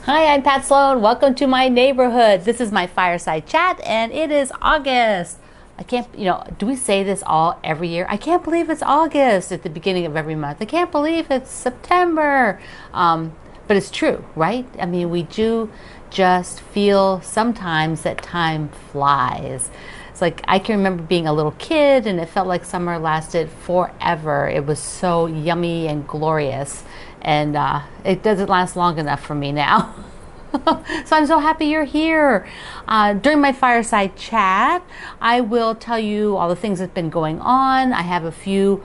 Hi, I'm Pat Sloan. Welcome to my neighborhood. This is my fireside chat, and it is August. I can't, do we say this every year? I can't believe it's August at the beginning of every month. I can't believe it's September. But it's true, right? I mean, we do just feel sometimes that time flies. It's like I can remember being a little kid and it felt like summer lasted forever. It was so yummy and glorious. And it doesn't last long enough for me now. So I'm so happy you're here. During my fireside chat, I will tell you all the things that's been going on. I have a few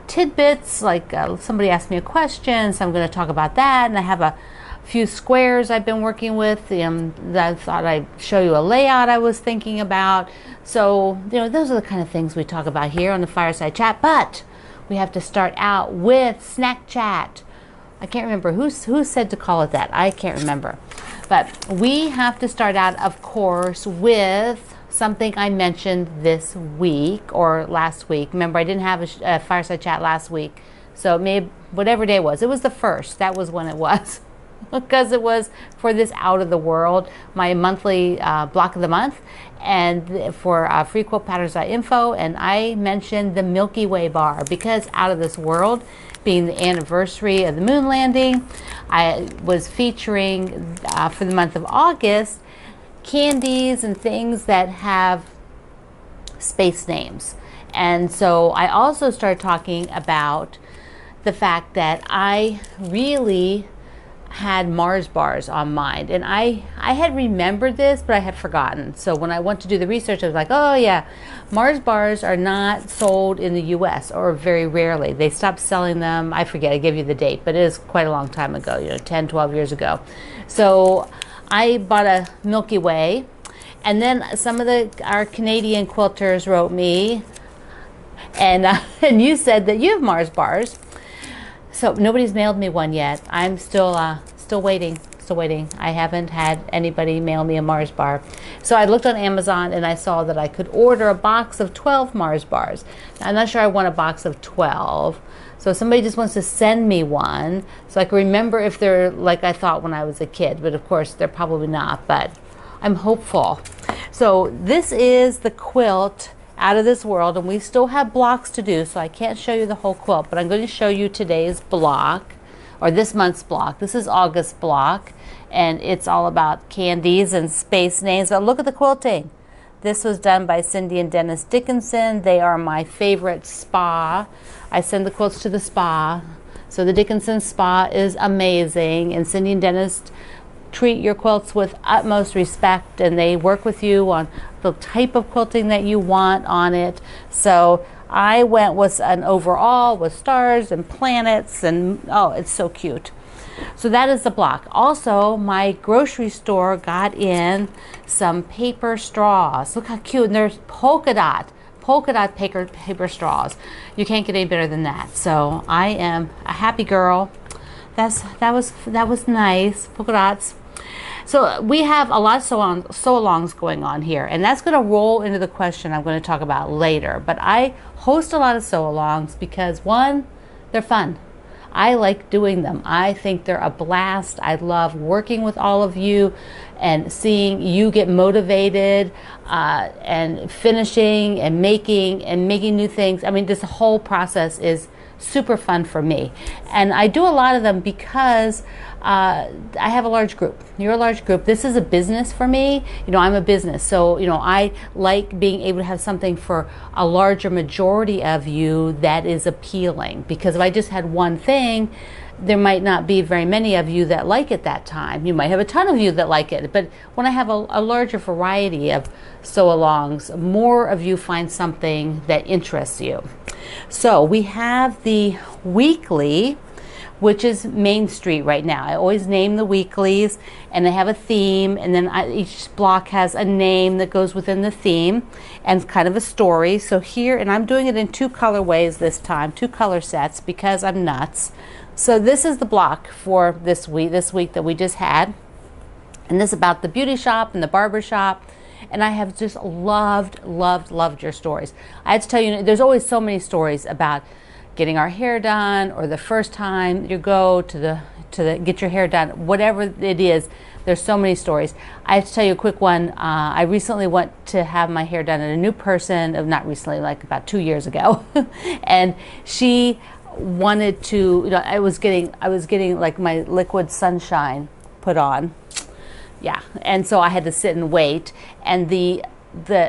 tidbits, like somebody asked me a question, so I'm going to talk about that. And I have a few squares I've been working with that I thought I'd show you a layout I was thinking about. So, those are the kind of things we talk about here on the fireside chat. But we have to start out with snack chat. I can't remember who said to call it that. I can't remember. But we have to start out, of course, with something I mentioned this week or last week. Remember, I didn't have a fireside chat last week. So maybe whatever day it was the first. That was when it was. Because it was for this Out of the World, my monthly block of the month, and for freequiltpatterns.info, and I mentioned the Milky Way bar because Out of This World being the anniversary of the moon landing, I was featuring for the month of August candies and things that have space names. And so I also started talking about the fact that I really had Mars bars on mind, and I had remembered this, but I had forgotten. So when I went to do the research, I was like, oh yeah, Mars bars are not sold in the US, or very rarely. They stopped selling them, I forget, I gave you the date, but it is quite a long time ago, 10, 12 years ago. So I bought a Milky Way, and then some of our Canadian quilters wrote me, and you said that you have Mars bars. So nobody's mailed me one yet. I'm still waiting. I haven't had anybody mail me a Mars bar. So I looked on Amazon and I saw that I could order a box of 12 Mars bars. Now, I'm not sure I want a box of 12. So somebody just wants to send me one so I can remember if they're like I thought when I was a kid. But of course, they're probably not. But I'm hopeful. So this is the quilt Out of This World, and we still have blocks to do, so I can't show you the whole quilt, but I'm going to show you today's block, or this month's block. This is August block, and it's all about candies and space names. But look at the quilting. This was done by Cindy and Dennis Dickinson. They are my favorite spa. I send the quilts to the spa. So the Dickinson spa is amazing, and Cindy and Dennis treat your quilts with utmost respect, and they work with you on the type of quilting that you want on it. So I went with an overall with stars and planets, and oh, it's so cute. So that is the block. Also, my grocery store got in some paper straws. Look how cute. And there's polka dot paper straws. You can't get any better than that. So I am a happy girl. That was nice. Polka dots. So we have a lot of SoAlongs going on here, and that's going to roll into the question I'm going to talk about later. But I host a lot of SoAlongs because, one, they're fun. I like doing them. I think they're a blast. I love working with all of you and seeing you get motivated and finishing and making new things. I mean, this whole process is super fun for me. And I do a lot of them because I have a large group. You're a large group. This is a business for me. I'm a business. So, I like being able to have something for a larger majority of you that is appealing. Because if I just had one thing, there might not be very many of you that like it that time. You might have a ton of you that like it. But when I have a larger variety of SoAlongs, more of you find something that interests you. So we have the weekly, which is Main Street right now. I always name the weeklies, and they have a theme, and then each block has a name that goes within the theme and kind of a story. So here, and I'm doing it in 2 colorways this time, 2 color sets, because I'm nuts. So this is the block for this week that we just had, and this is about the beauty shop and the barber shop. And I have just loved your stories. I have to tell you, there's always so many stories about getting our hair done, or the first time you go to get your hair done, whatever it is. There's so many stories. I have to tell you a quick one. I recently went to have my hair done at a new person, not recently, like about 2 years ago, and she wanted to, you know, I was getting like my liquid sunshine put on. Yeah, and so I had to sit and wait, and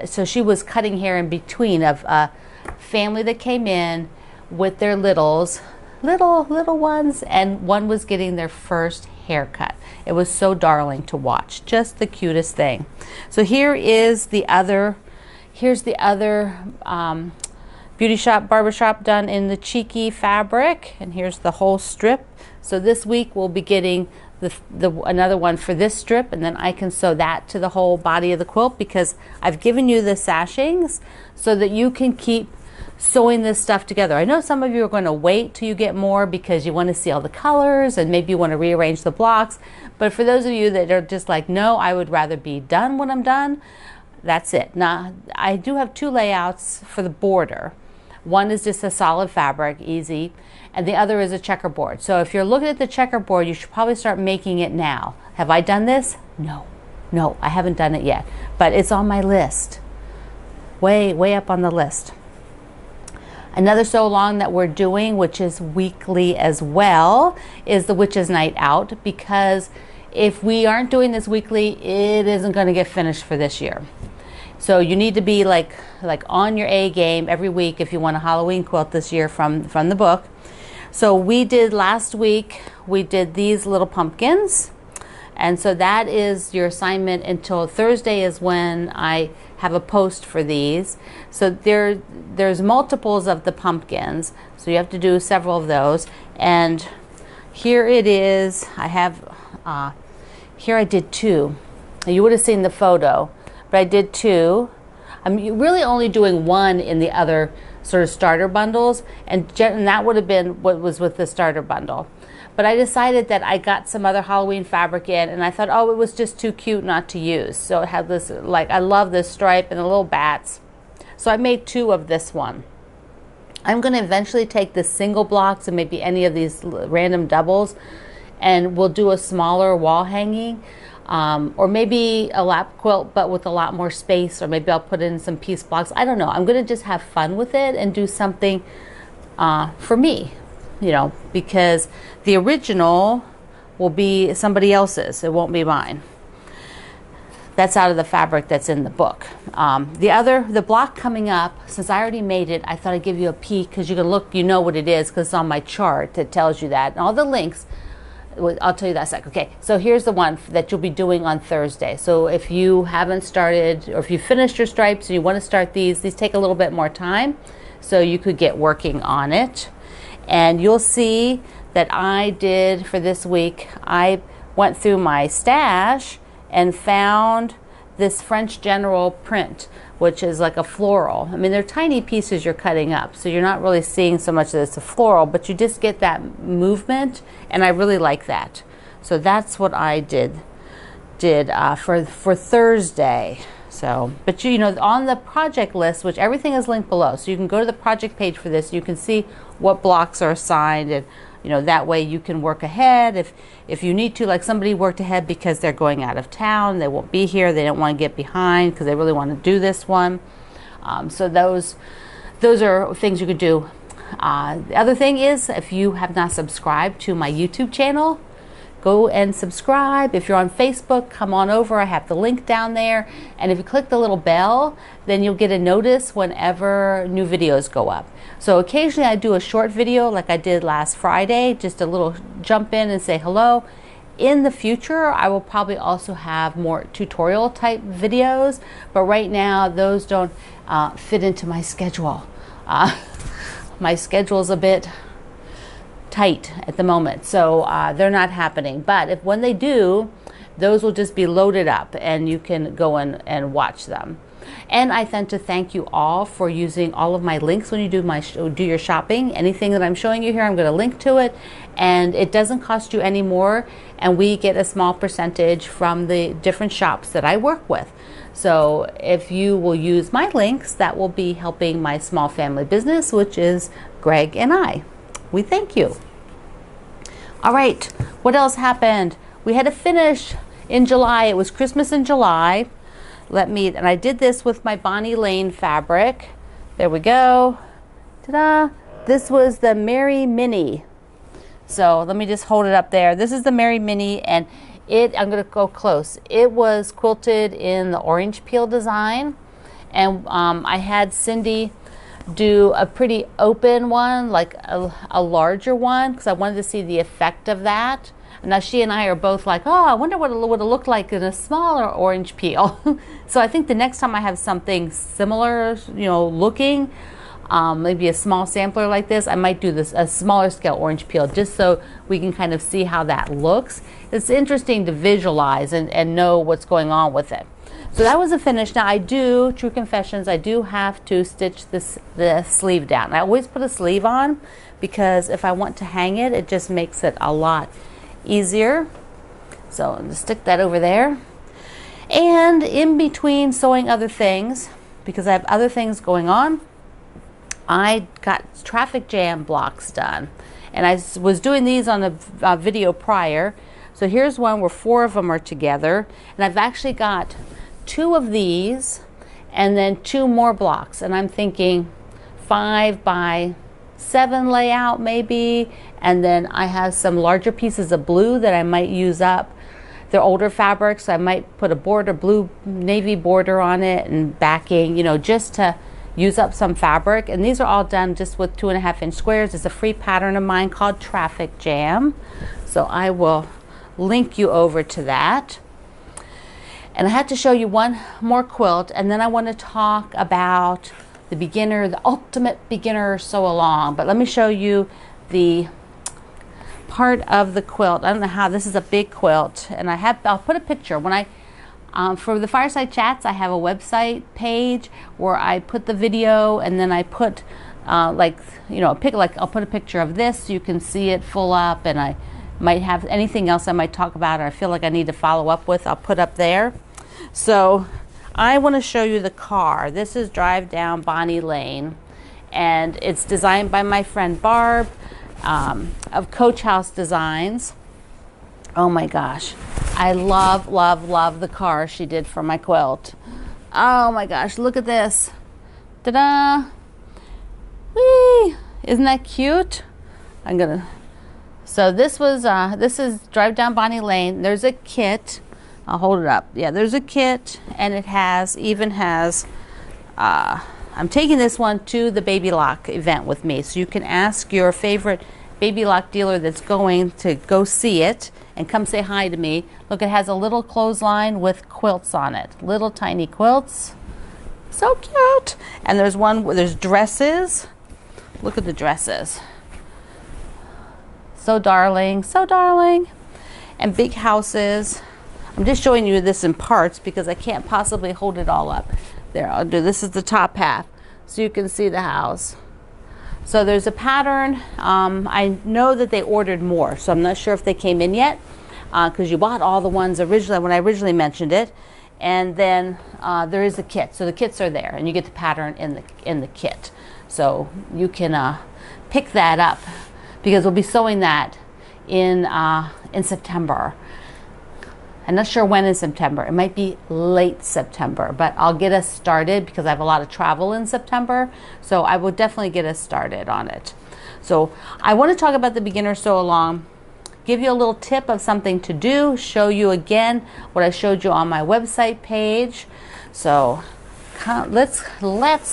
so she was cutting hair in between of a family that came in with their little ones, and one was getting their first haircut. It was so darling to watch, just the cutest thing. So here's the other beauty shop, barber shop done in the cheeky fabric, and here's the whole strip. So this week we'll be getting another one for this strip, and then I can sew that to the whole body of the quilt, because I've given you the sashings so that you can keep sewing this stuff together. I know some of you are going to wait till you get more because you want to see all the colors and maybe you want to rearrange the blocks, but for those of you that are just like, no, I would rather be done when I'm done, that's it. Now, I do have 2 layouts for the border. One is just a solid fabric, easy, and the other is a checkerboard. So if you're looking at the checkerboard, you should probably start making it now. Have I done this? No, I haven't done it yet, but it's on my list, way up on the list. Another sew along that we're doing, which is weekly as well, is the Witch's Night Out, because if we aren't doing this weekly, it isn't going to get finished for this year. So you need to be like on your A game every week if you want a Halloween quilt this year from the book. So we did last week, we did these little pumpkins, and so that is your assignment until Thursday is when I have a post for these. So there's multiples of the pumpkins, so you have to do several of those. And here it is. I have here I did 2. You would have seen the photo, but I did 2. I'm really only doing 1 in the other sort of starter bundles, and that would have been what was with the starter bundle. But I decided that I got some other Halloween fabric in, and I thought, oh, it was just too cute not to use. So it had this, like, I love this stripe and the little bats. So I made 2 of this one. I'm going to eventually take the single blocks and maybe any of these random doubles, and we'll do a smaller wall hanging, or maybe a lap quilt but with a lot more space, or maybe I'll put in some piece blocks. I don't know. I'm going to just have fun with it and do something for me, you know, because the original will be somebody else's. It won't be mine. That's out of the fabric that's in the book. The block coming up, since I already made it, I thought I'd give you a peek, because you can look, you know what it is, because it's on my chart that tells you that. And all the links, I'll tell you that in a sec. Okay, so here's the one that you'll be doing on Thursday. So if you haven't started, or if you finished your stripes and you want to start these take a little bit more time, so you could get working on it. And you'll see that I did, for this week, I went through my stash and found this French General print, which is like a floral. I mean, they're tiny pieces you're cutting up, so you're not really seeing so much that it's a floral, but you just get that movement, and I really like that. So that's what I did for Thursday. So, but you know, on the project list, which everything is linked below, so you can go to the project page for this, you can see what blocks are assigned, and you know, that way you can work ahead if you need to. Like, somebody worked ahead because they're going out of town, they won't be here, they don't want to get behind because they really want to do this one. So those are things you could do. The other thing is, if you have not subscribed to my YouTube channel, go and subscribe. If you're on Facebook, come on over. I have the link down there. And if you click the little bell, then you'll get a notice whenever new videos go up. So occasionally I do a short video like I did last Friday, just a little jump in and say hello. In the future, I will probably also have more tutorial type videos, but right now those don't fit into my schedule. My schedule's a bit tight at the moment, so they're not happening. But when they do, those will just be loaded up and you can go in and watch them. And I tend to thank you all for using all of my links when you do your shopping. Anything that I'm showing you here, I'm going to link to it, and it doesn't cost you any more, and we get a small percentage from the different shops that I work with. So if you will use my links, that will be helping my small family business, which is Greg and I. We thank you. All right, What else happened? We had to finish in July. It was Christmas in July. And I did this with my Bonnie Lane fabric. There we go. Ta-da! This was the Mary Mini. So let me just hold it up there. This is the Mary Mini, and I'm going to go close. It was quilted in the orange peel design, and I had Cindy do a pretty open one, like a larger one, because I wanted to see the effect of that. And now she and I are both like, oh, I wonder what it would have looked like in a smaller orange peel. So I think the next time I have something similar, looking, maybe a small sampler like this, I might do a smaller scale orange peel, just so we can kind of see how that looks. It's interesting to visualize and know what's going on with it. So that was a finish. Now true confessions, I do have to stitch the sleeve down. I always put a sleeve on, because if I want to hang it, it just makes it a lot easier. So I'm going to stick that over there. And in between sewing other things, because I have other things going on, I got traffic jam blocks done. And I was doing these on a video prior. So here's one where 4 of them are together. And I've actually got 2 of these and then 2 more blocks. And I'm thinking 5 by 7 layout maybe. And then I have some larger pieces of blue that I might use up. They're older fabrics, so I might put a border, blue navy border on it and backing, just to use up some fabric. And these are all done just with 2.5-inch squares. It's a free pattern of mine called Traffic Jam. So I will link you over to that. And I had to show you one more quilt, and then I want to talk about the ultimate beginner sew along. But let me show you the part of the quilt. I don't know how, this is a big quilt, and I'll put a picture when for the Fireside Chats. I have a website page where I put the video, and then I put I'll put a picture of this so you can see it full up, and I might have anything else I might talk about or I feel like I need to follow up with, I'll put up there. So I want to show you the car. This is Drive Down Bonnie Lane, and it's designed by my friend Barb of Coach House Designs. Oh my gosh, I love the car she did for my quilt. Oh my gosh, look at this. Ta-da! Whee! Isn't that cute? So this is Drive Down Bonnie Lane. There's a kit. I'll hold it up. Yeah, there's a kit, and it even has I'm taking this one to the Baby Lock event with me, so you can ask your favorite Baby Lock dealer that's going to go see it and come say hi to me. Look, it has a little clothesline with quilts on it, little tiny quilts. So cute. And there's one where there's dresses. Look at the dresses. So darling, so darling. And big houses. I'm just showing you this in parts because I can't possibly hold it all up. There, I'll do, this is the top half, so you can see the house. So there's a pattern. I know that they ordered more, so I'm not sure if they came in yet, because you bought all the ones originally when I originally mentioned it. And then there is a kit, so the kits are there, and you get the pattern in the kit. So you can pick that up, because we'll be sewing that in September. I'm not sure when in September. It might be late September, but I'll get us started because I have a lot of travel in September. So I will definitely get us started on it. So I want to talk about the beginner sew along, give you a little tip of something to do, show you again what I showed you on my website page. So let's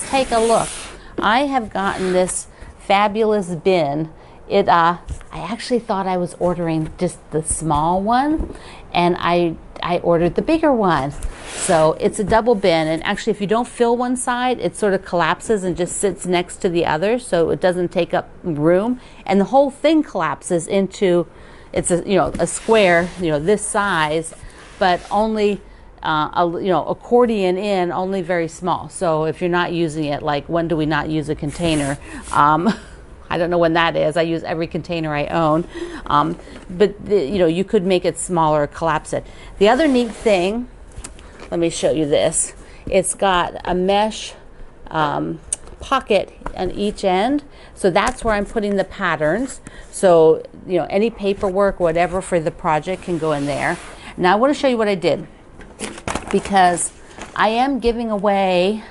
take a look. I have gotten this fabulous bin. I actually thought I was ordering just the small one, and I ordered the bigger one. So it's a double bin, and actually if you don't fill one side, it sort of collapses and just sits next to the other, so it doesn't take up room, and the whole thing collapses into, it's a square, this size, but only accordion in, only very small. So if you're not using it, like when do we not use a container? I don't know when that is. I use every container I own. But you could make it smaller, collapse it. The other neat thing, let me show you this. It's got a mesh pocket on each end. So that's where I'm putting the patterns. So, you know, any paperwork, whatever for the project can go in there. Now I want to show you what I did, because I am giving away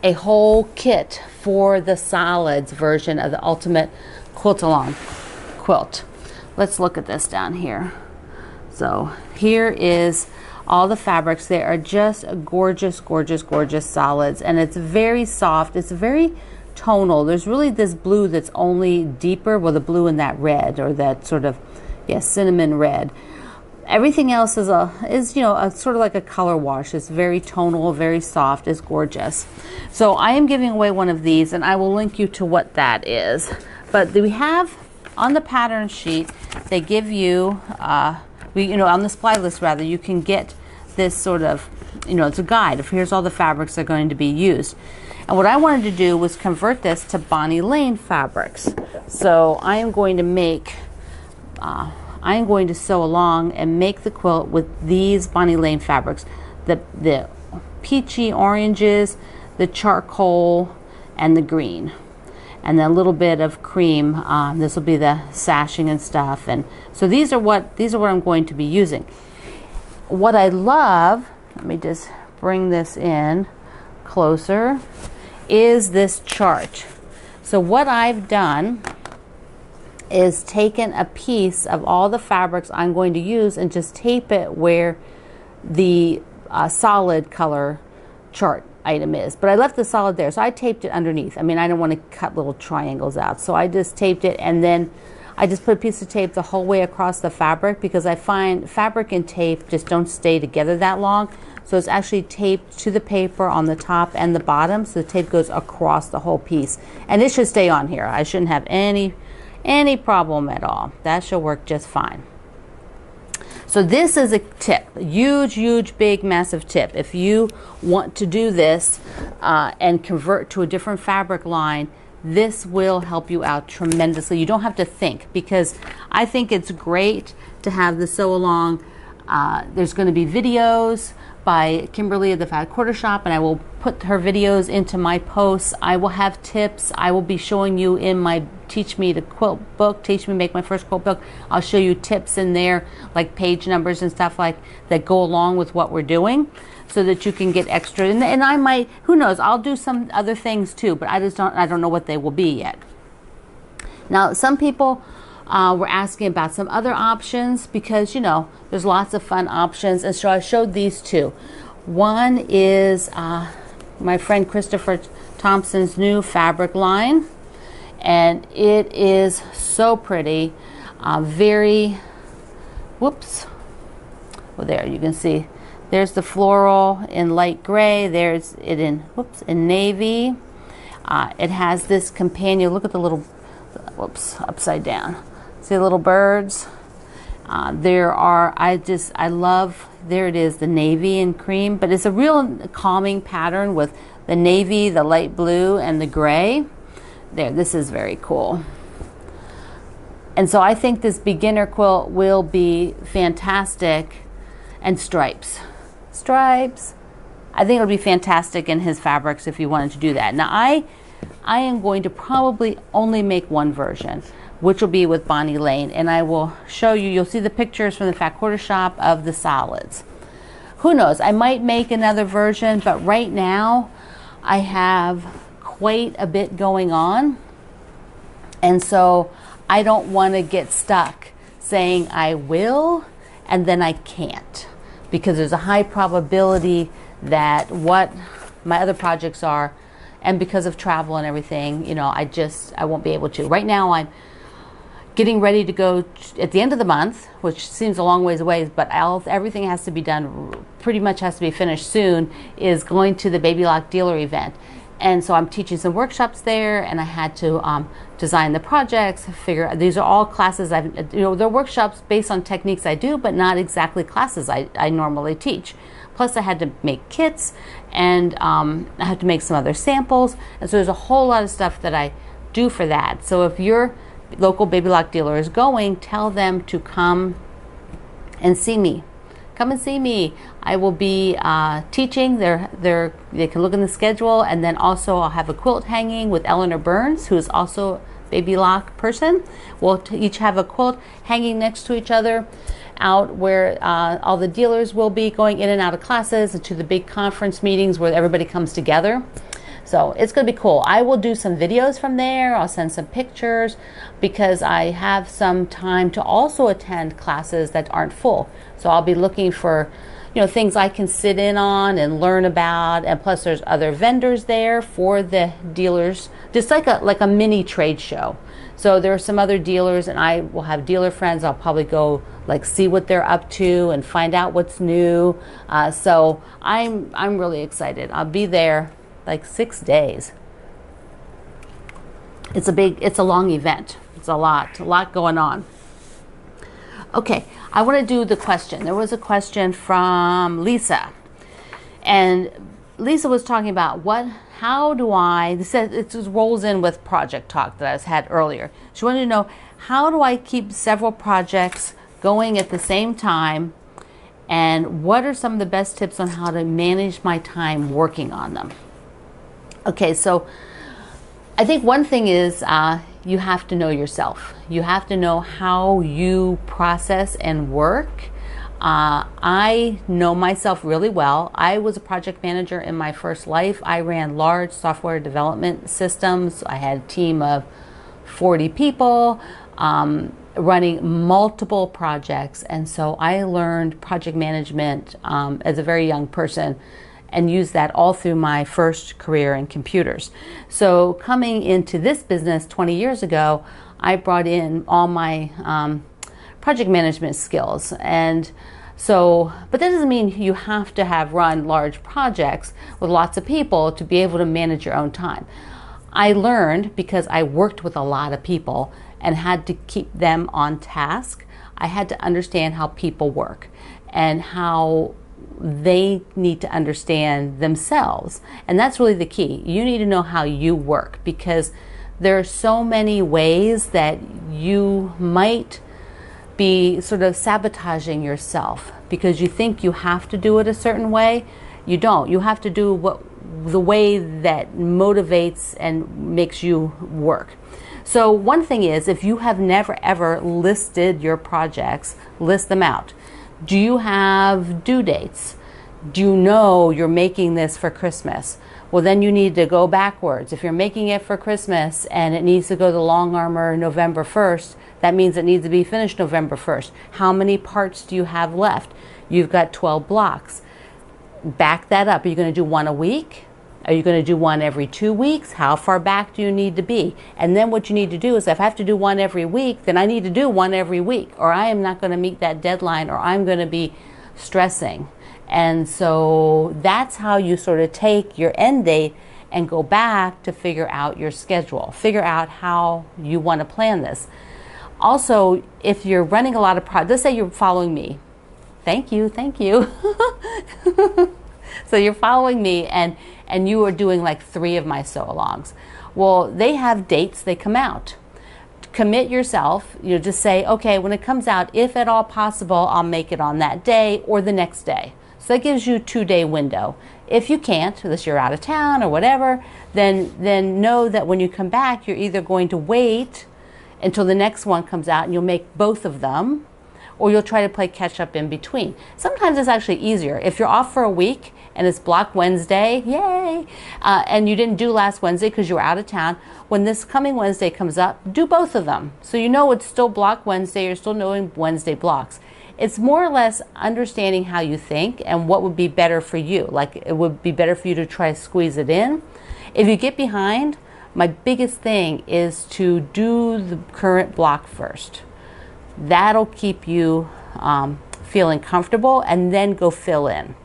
a whole kit for the solids version of the Ultimate Quilt-Along quilt. Let's look at this down here. So here is all the fabrics. They are just gorgeous, gorgeous, gorgeous solids, and it's very soft. It's very tonal. There's really this blue that's only deeper, well, the blue and that red, or that sort of, yeah, cinnamon red. Everything else is you know, a sort of like a color wash. It's very tonal, very soft. It's gorgeous. So I am giving away one of these, and I will link you to what that is. But we have on the pattern sheet, they give you, you know, on the supply list rather, you can get this sort of, you know, it's a guide of here's all the fabrics that are going to be used. And what I wanted to do was convert this to Bonnie Lane fabrics. So I am going to make, I am going to sew along and make the quilt with these Bonnie Lane fabrics. The peachy oranges, the charcoal, and the green. And then a little bit of cream. This will be the sashing and stuff. And so these are what I'm going to be using. What I love, let me just bring this in closer, is this chart. So what I've done is taken a piece of all the fabrics I'm going to use and just tape it where the solid color chart item is. But I left the solid there, so I taped it underneath. I mean, I don't want to cut little triangles out, so I just taped it, and then I just put a piece of tape the whole way across the fabric, because I find fabric and tape just don't stay together that long. So it's actually taped to the paper on the top and the bottom, so the tape goes across the whole piece. And it should stay on here. I shouldn't have any problem at all. That should work just fine. So this is a tip, a huge, huge, big, massive tip. If you want to do this and convert to a different fabric line, this will help you out tremendously. You don't have to think, because I think it's great to have the sew along. There's going to be videos by Kimberly at the Fat Quarter Shop, and I will put her videos into my posts. I will have tips. I will be showing you in my Teach Me to Quilt book, Teach Me to Make My First Quilt book. I'll show you tips in there, like page numbers and stuff like that go along with what we're doing, so that you can get extra. And I might, who knows, I'll do some other things too, but I don't know what they will be yet. Now, some people were asking about some other options, because, you know, there's lots of fun options, and so I showed these two. One is my friend Christopher Thompson's new fabric line, and it is so pretty. Very, whoops, well, there you can see there's the floral in light gray, there's it in, whoops, in navy. It has this companion, look at the little, whoops, upside down, see the little birds. There are, I love, there it is, the navy and cream, but it's a real calming pattern with the navy, the light blue, and the gray. There, this is very cool. And so I think this beginner quilt will be fantastic. And stripes. Stripes. I think it'll be fantastic in his fabrics if you wanted to do that. Now I am going to probably only make one version, which will be with Bonnie Lane, and I will show you, you'll see the pictures from the Fat Quarter Shop of the solids. Who knows, I might make another version, but right now I have quite a bit going on, and so I don't want to get stuck saying I will and then I can't, because there's a high probability that what my other projects are, and because of travel and everything, you know, I won't be able to. Right now I'm getting ready to go at the end of the month, which seems a long ways away, but everything has to be done, pretty much has to be finished soon, is going to the Baby Lock Dealer event. And so I'm teaching some workshops there, and I had to design the projects, figure, these are all classes they're workshops based on techniques I do, but not exactly classes I normally teach. Plus I had to make kits, and I had to make some other samples, and so there's a whole lot of stuff that I do for that. So if your local Baby Lock dealer is going, tell them to come and see me. come and see me. I will be teaching. They can look in the schedule, and then also I'll have a quilt hanging with Eleanor Burns, who is also a baby lock person. We'll each have a quilt hanging next to each other out where all the dealers will be going in and out of classes and to the big conference meetings where everybody comes together. So it's going to be cool. I will do some videos from there. I'll send some pictures because I have some time to also attend classes that aren't full. So I'll be looking for, things I can sit in on and learn about. And plus there's other vendors there for the dealers, just like a mini trade show. So there are some other dealers, and I will have dealer friends. I'll probably go see what they're up to and find out what's new. So I'm really excited. I'll be there 6 days. It's a long event. It's a lot going on. Okay, I want to do the question. There was a question from Lisa, and Lisa was talking about it just rolls in with project talk that I had earlier. She wanted to know, how do I keep several projects going at the same time, and what are some of the best tips on how to manage my time working on them? Okay, so I think one thing is you have to know yourself. You have to know how you process and work. I know myself really well. I was a project manager in my first life. I ran large software development systems. I had a team of 40 people running multiple projects. And so I learned project management as a very young person, and used that all through my first career in computers. So coming into this business 20 years ago, I brought in all my project management skills. And so, but that doesn't mean you have to have run large projects with lots of people to be able to manage your own time. I learned, because I worked with a lot of people and had to keep them on task, I had to understand how people work and how they need to understand themselves. And that's really the key. You need to know how you work, because there are so many ways that you might be sort of sabotaging yourself because you think you have to do it a certain way. You don't. You have to do the way that motivates and makes you work. So one thing is, if you have never ever listed your projects, list them out. Do you have due dates? Do you know you're making this for Christmas? Well, then you need to go backwards. If you're making it for Christmas and it needs to go to Long Armor November 1st, that means it needs to be finished November 1st. How many parts do you have left? You've got 12 blocks. Back that up. Are you going to do one a week? Are you going to do one every 2 weeks? How far back do you need to be? And then what you need to do is, if I have to do one every week, then I need to do one every week, or I am not going to meet that deadline, or I'm going to be stressing. And so that's how you sort of take your end date and go back to figure out your schedule, figure out how you want to plan this. Also, if you're running a lot of projects, let's say you're following me. Thank you. So you're following me and you are doing 3 of my SoAlongs. Well, they have dates they come out. Commit yourself, just say, okay, when it comes out, if at all possible, I'll make it on that day or the next day. So that gives you a 2-day window. If you can't, unless you're out of town or whatever, then know that when you come back, you're either going to wait until the next one comes out and you'll make both of them, or you'll try to play catch up in between. Sometimes it's actually easier. If you're off for a week and it's Block Wednesday, yay, and you didn't do last Wednesday because you were out of town, when this coming Wednesday comes up, do both of them. So you know it's still Block Wednesday, you're still knowing Wednesday blocks. It's more or less understanding how you think and what would be better for you. It would be better for you to try to squeeze it in. If you get behind, my biggest thing is to do the current block first. That'll keep you feeling comfortable, and then go fill in.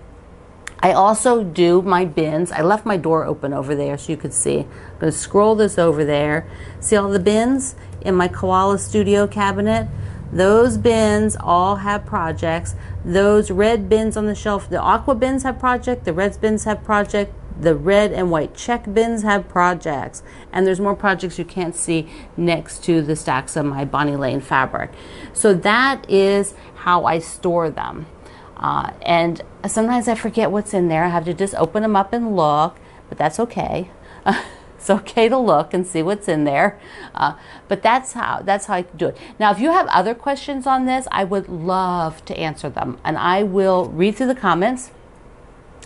I also do my bins. I left my door open over there so you could see. I'm going to scroll this over there. See all the bins in my Koala Studio cabinet? Those bins all have projects. Those red bins on the shelf, the aqua bins have project, the red bins have project, the red and white check bins have projects. And there's more projects you can't see next to the stacks of my Bonnie Lane fabric. So that is how I store them. And sometimes I forget what's in there. I have to just open them up and look, but that's okay. It's okay to look and see what's in there, but that's how I do it. Now, if you have other questions on this, I would love to answer them, and I will read through the comments,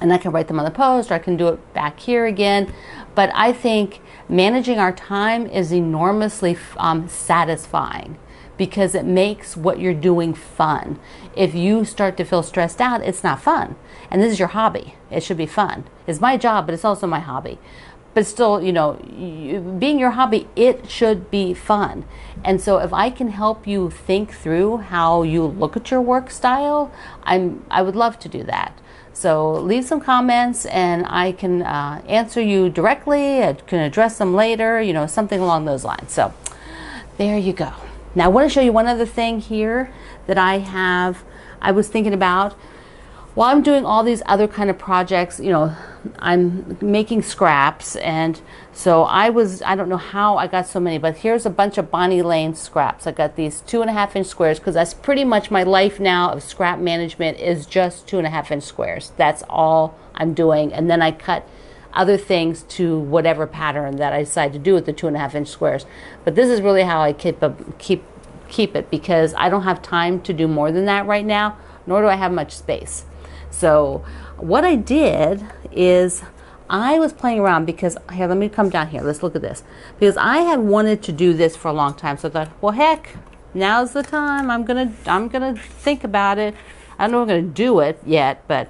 and I can write them on the post, or I can do it back here again. But I think managing our time is enormously satisfying, because it makes what you're doing fun. If you start to feel stressed out, it's not fun. And this is your hobby. It should be fun. It's my job, but it's also my hobby. But still, being your hobby, it should be fun. And so if I can help you think through how you look at your work style, I would love to do that. So leave some comments, and I can answer you directly. I can address them later, something along those lines. So there you go. Now I want to show you one other thing here that I was thinking about. While I'm doing all these other kind of projects, I'm making scraps, and so I don't know how I got so many, but here's a bunch of Bonnie Lane scraps. I got these 2.5-inch squares, because that's pretty much my life now of scrap management, is just 2.5-inch squares. That's all I'm doing, and then I cut other things to whatever pattern that I decide to do with the 2.5-inch squares. But this is really how I keep it, because I don't have time to do more than that right now, nor do I have much space. So what I did is I was playing around, because here, let me come down here. Let's look at this, because I had wanted to do this for a long time. So I thought, well, heck, now's the time. I'm gonna think about it. I don't know if I'm gonna do it yet, but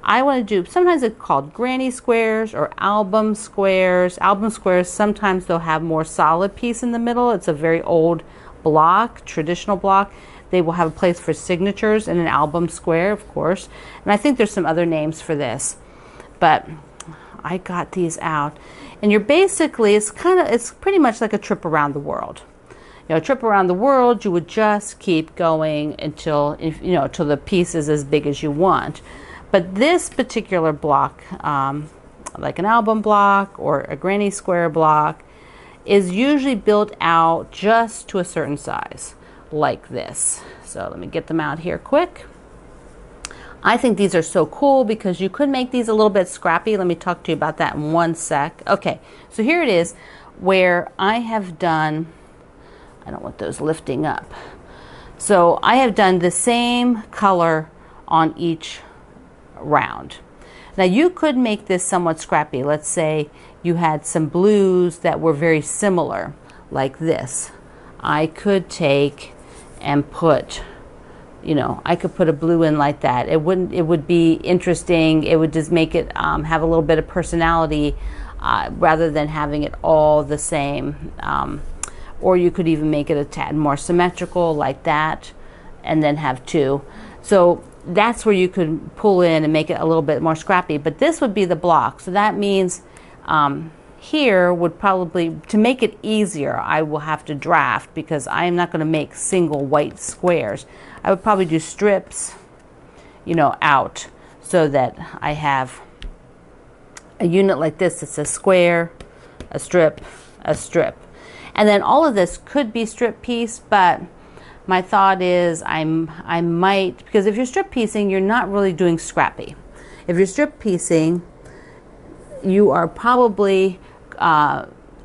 I want to do. Sometimes it's called granny squares or album squares. Album squares, sometimes they'll have more solid piece in the middle. It's a very old block, traditional block. They will have a place for signatures in an album square, of course. And I think there's some other names for this. But I got these out. And you're basically, it's pretty much like a trip around the world. A trip around the world, you would just keep going until the piece is as big as you want. But this particular block, like an album block or a granny square block, is usually built out just to a certain size, like this. So let me get them out here quick. I think these are so cool, because you could make these a little bit scrappy. Let me talk to you about that in one sec. Okay, so here it is, where I have done, I don't want those lifting up. So I have done the same color on each round. Now you could make this somewhat scrappy. Let's say you had some blues that were very similar, like this. I could take and put, I could put a blue in like that. It would be interesting. It would just make it have a little bit of personality, rather than having it all the same. Or you could even make it a tad more symmetrical, like that, and then have two. So that's where you could pull in and make it a little bit more scrappy. But this would be the block. So that means here would probably, to make it easier, I will have to draft, because I am not going to make single white squares. I would probably do strips, out, so that I have a unit like this. It's a square, a strip, a strip. And then all of this could be strip piece, but my thought is I might, because if you're strip piecing, you're not really doing scrappy. If you're strip piecing, you are probably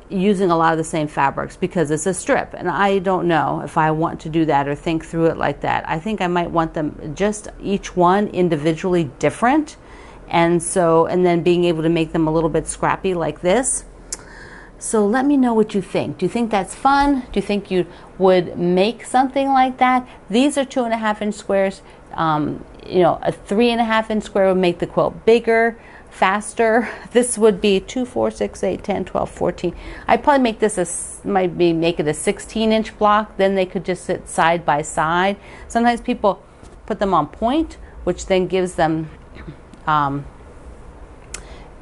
using a lot of the same fabrics, because it's a strip. And I don't know if I want to do that or think through it like that. I think I might want them just each one individually different. And then being able to make them a little bit scrappy like this. So let me know what you think. Do you think that's fun? Do you think you would make something like that? These are 2.5-inch squares. A 3.5-inch square would make the quilt bigger, faster. This would be 2, 4, 6, 8, 10, 12, 14. I'd probably make this make it a 16-inch block. Then they could just sit side by side. Sometimes people put them on point, which then gives them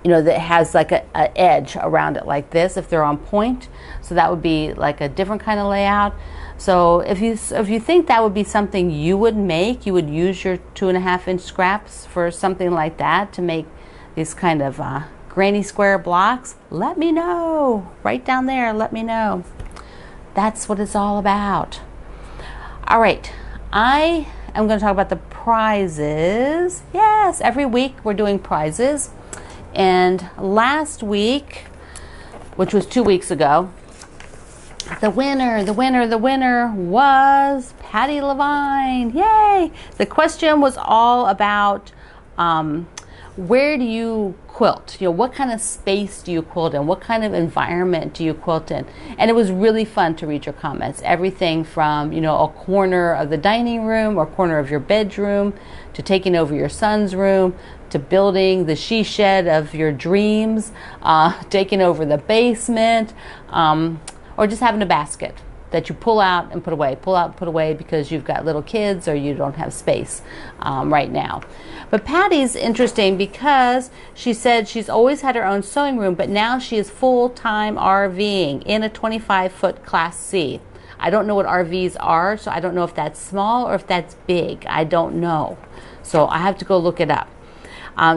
that has like a edge around it like this if they're on point. So that would be like a different kind of layout. So if you think that would be something you would make, you would use your 2.5-inch scraps for something like that to make these kind of granny square blocks, let me know. Right down there, let me know. That's what it's all about. All right, I I'm going to talk about the prizes. Yes, every week we're doing prizes. And last week, which was 2 weeks ago, the winner was Patty Levine. Yay! The question was all about where do you quilt? You know, what kind of space do you quilt in? What kind of environment do you quilt in? And it was really fun to read your comments. Everything from, you know, a corner of the dining room or corner of your bedroom to taking over your son's room to building the she shed of your dreams, taking over the basement, or just having a basket that you pull out and put away, because you've got little kids or you don't have space right now. But Patty's interesting because she said she's always had her own sewing room, but now she is full-time RVing in a 25-foot Class C. I don't know what RVs are, so I don't know if that's small or if that's big. I don't know. So I have to go look it up.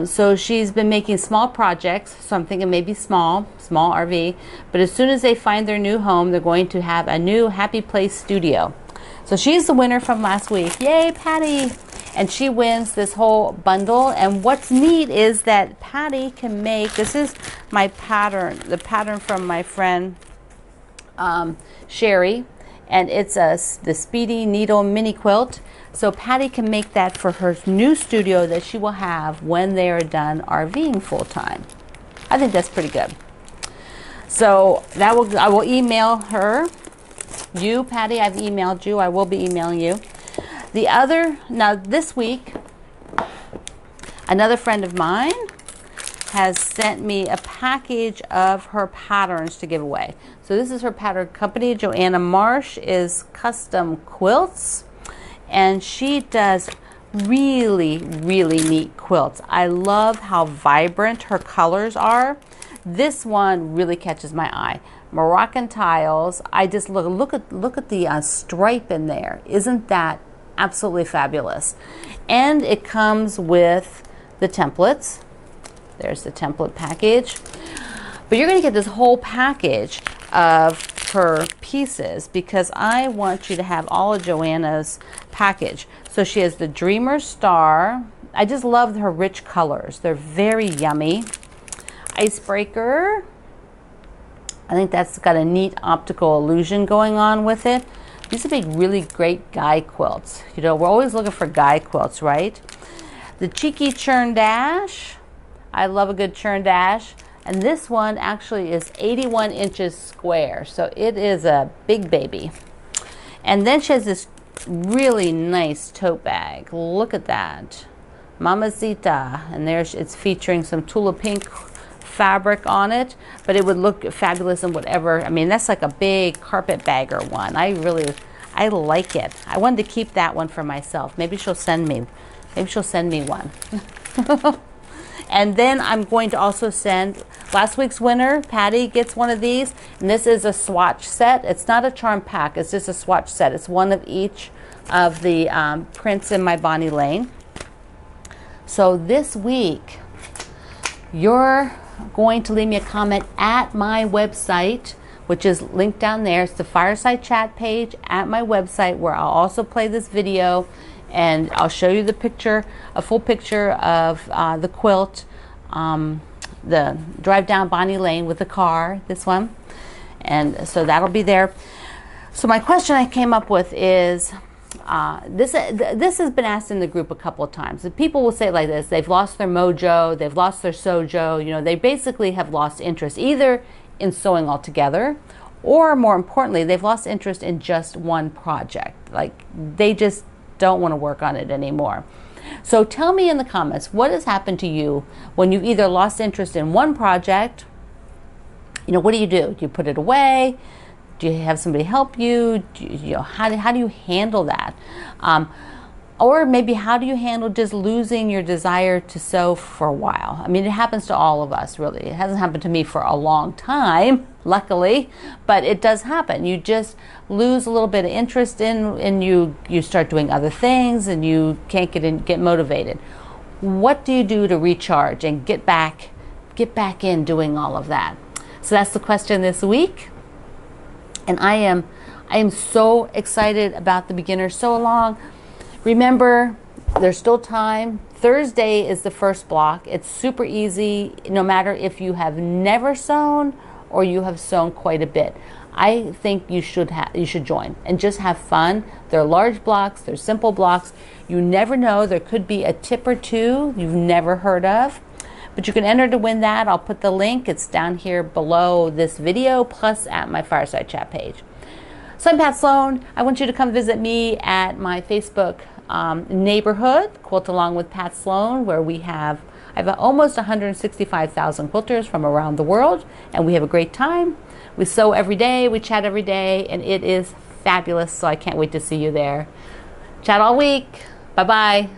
So she's been making small projects, so I'm thinking maybe small RV, but as soon as they find their new home, they're going to have a new Happy Place studio. So she's the winner from last week. Yay, Patty! And she wins this whole bundle. And what's neat is that Patty can make, this is my pattern, the pattern from my friend Sherry, and it's the Speedy Needle Mini Quilt. So Patty can make that for her new studio that she will have when they are done RVing full time. I think that's pretty good. So I will email her. You, Patty, I've emailed you. I will be emailing you. Now this week, another friend of mine has sent me a package of her patterns to give away. So this is her pattern company. Joanna Marsh is Custom Quilts, and she does really, really neat quilts. I love how vibrant her colors are. This one really catches my eye. Moroccan tiles. I just look at the stripe in there. Isn't that absolutely fabulous? And it comes with the templates. There's the template package. But you're going to get this whole package of her pieces because I want you to have all of Joanna's package. So she has the Dreamer Star. I just love her rich colors. They're very yummy. Icebreaker. I think that's got a neat optical illusion going on with it. These would be really great guy quilts. You know, we're always looking for guy quilts, right? The Cheeky Churn Dash. I love a good churn dash. And this one actually is 81 inches square. So it is a big baby. And then she has this really nice tote bag. Look at that. Mamacita. And there's, it's featuring some Tula Pink fabric on it, but it would look fabulous in whatever. I mean, that's like a big carpet bagger one. I like it. I wanted to keep that one for myself. Maybe she'll send me one. And then I'm going to also send last week's winner. Patty gets one of these, and this is a swatch set. It's not a charm pack. It's just a swatch set. It's one of each of the prints in my Bonnie Lane. So this week, you're going to leave me a comment at my website, which is linked down there. It's the Fireside chat page at my website, where I'll also play this video and I'll show you the picture, a full picture of the quilt, the drive down Bonnie Lane with the car, this one. And so that'll be there. So my question I came up with is, this has been asked in the group a couple of times. People will say it like this: they've lost their mojo, they've lost their sojo, you know, they basically have lost interest either in sewing altogether, or more importantly, they've lost interest in just one project. Like, they just don't want to work on it anymore. So tell me in the comments, what has happened to you when you've either lost interest in one project? You know, what do? Do you put it away? Do you have somebody help you? How do you handle that? Or maybe how do you handle just losing your desire to sew for a while? I mean, it happens to all of us, really. It hasn't happened to me for a long time, luckily, but it does happen. You just lose a little bit of interest and you start doing other things and you can't get motivated. What do you do to recharge and get back in doing all of that? So that's the question this week. And I am so excited about the Beginner Sew Along, Remember, there's still time. Thursday is the first block. It's super easy, no matter if you have never sewn or you have sewn quite a bit. I think you should join and just have fun. They're large blocks, they're simple blocks. You never know, there could be a tip or two you've never heard of. But you can enter to win that. I'll put the link. It's down here below this video, plus at my Fireside Chat page. So I'm Pat Sloan. I want you to come visit me at my Facebook neighborhood, Quilt Along with Pat Sloan, where I have almost 165,000 quilters from around the world, and we have a great time. We sew every day, we chat every day, and it is fabulous, so I can't wait to see you there. Chat all week. Bye-bye.